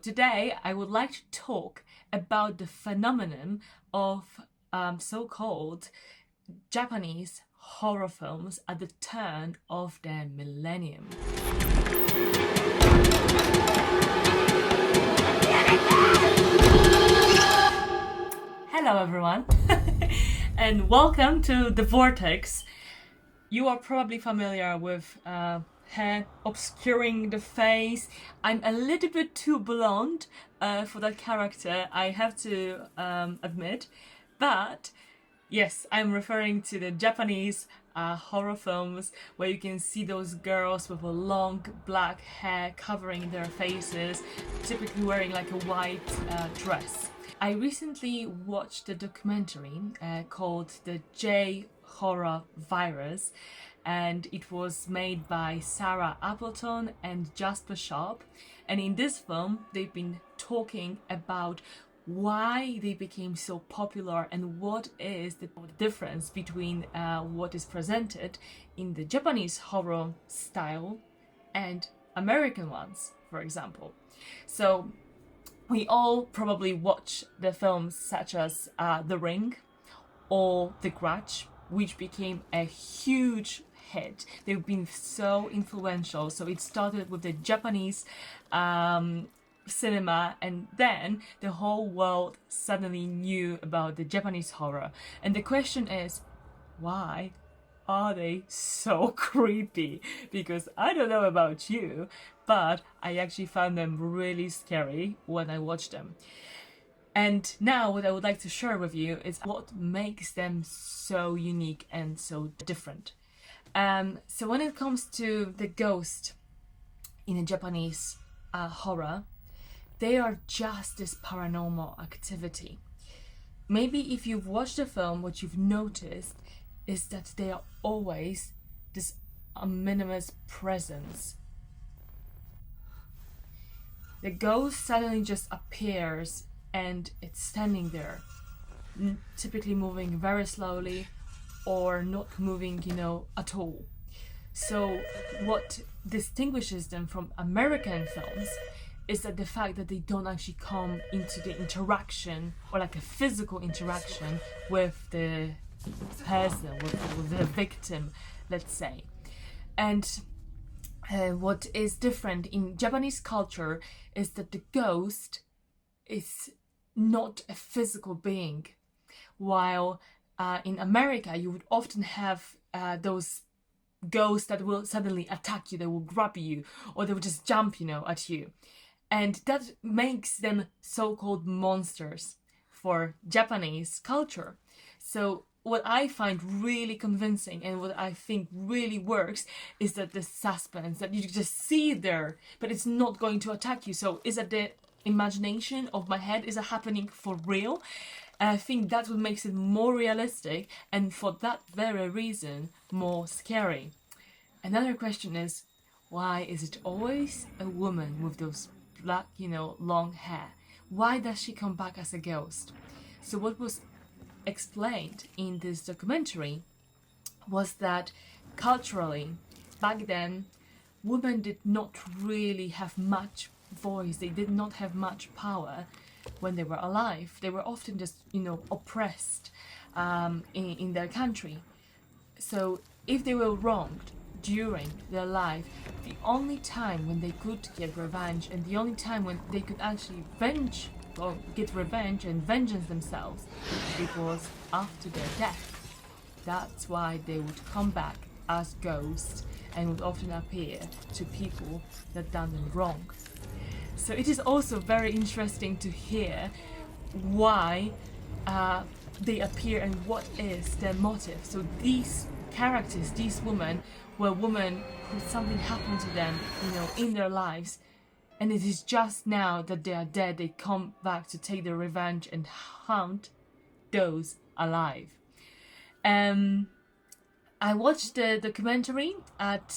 today I would like to talk about the phenomenon of so-called Japanese horror films at the turn of the millennium. Hello everyone and welcome to The Vortex. You are probably familiar with hair obscuring the face. I'm a little bit too blonde for that character, I have to admit. But yes, I'm referring to the Japanese horror films where you can see those girls with a long black hair covering their faces, typically wearing like a white dress. I recently watched a documentary called The J-Horror Virus, and it was made by Sarah Appleton and Jasper Sharp. And in this film, they've been talking about why they became so popular and what is the difference between what is presented in the Japanese horror style and American ones, for example. So we all probably watch the films such as The Ring or The Grudge, which became a huge hit. They've been so influential. So it started with the Japanese cinema, and then the whole world suddenly knew about the Japanese horror. And the question is, why are they so creepy? Because I don't know about you, but I actually found them really scary when I watched them. And now what I would like to share with you is what makes them so unique and so different. So when it comes to the ghost in a Japanese horror, they are just this paranormal activity. Maybe if you've watched the film, what you've noticed is that they are always this ominous presence. The ghost suddenly just appears and it's standing there, typically moving very slowly or not moving, at all. So what distinguishes them from American films is that the fact that they don't actually come into the interaction or like a physical interaction with the person, with the victim, let's say. And what is different in Japanese culture is that the ghost is not a physical being, while in America you would often have those ghosts that will suddenly attack you, they will grab you, or they will just jump, at you. And that makes them so-called monsters for Japanese culture. So what I find really convincing and what I think really works is that the suspense, that you just see it there, but it's not going to attack you. So is that the imagination of my head? Is it happening for real? And I think that's what makes it more realistic, and for that very reason, more scary. Another question is, why is it always a woman with those black, long hair? Why does she come back as a ghost? So what was explained in this documentary was that culturally, back then, women did not really have much voice. They did not have much power when they were alive. They were often just, oppressed in their country. So if they were wronged during their life, the only time when they could get revenge and the only time when they could actually get revenge and vengeance themselves, it was after their death. That's why they would come back as ghosts and would often appear to people that done them wrong. So it is also very interesting to hear why they appear and what is their motive. So these characters, these women, were women who something happened to them, in their lives, and it is just now that they are dead, they come back to take their revenge and hunt those alive. I watched the documentary at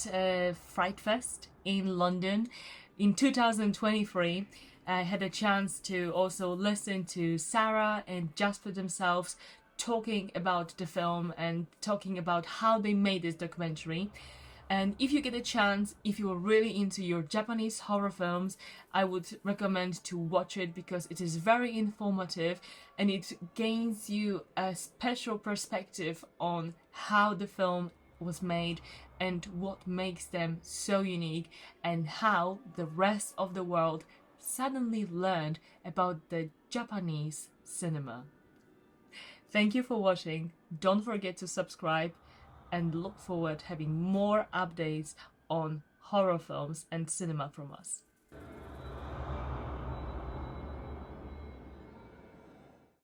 Fright Fest in London in 2023. I had a chance to also listen to Sarah and Jasper themselves talking about the film and talking about how they made this documentary. And if you get a chance, if you're really into your Japanese horror films, I would recommend to watch it because it is very informative and it gains you a special perspective on how the film was made and what makes them so unique and how the rest of the world suddenly learned about the Japanese cinema. Thank you for watching. Don't forget to subscribe and look forward having more updates on horror films and cinema from us.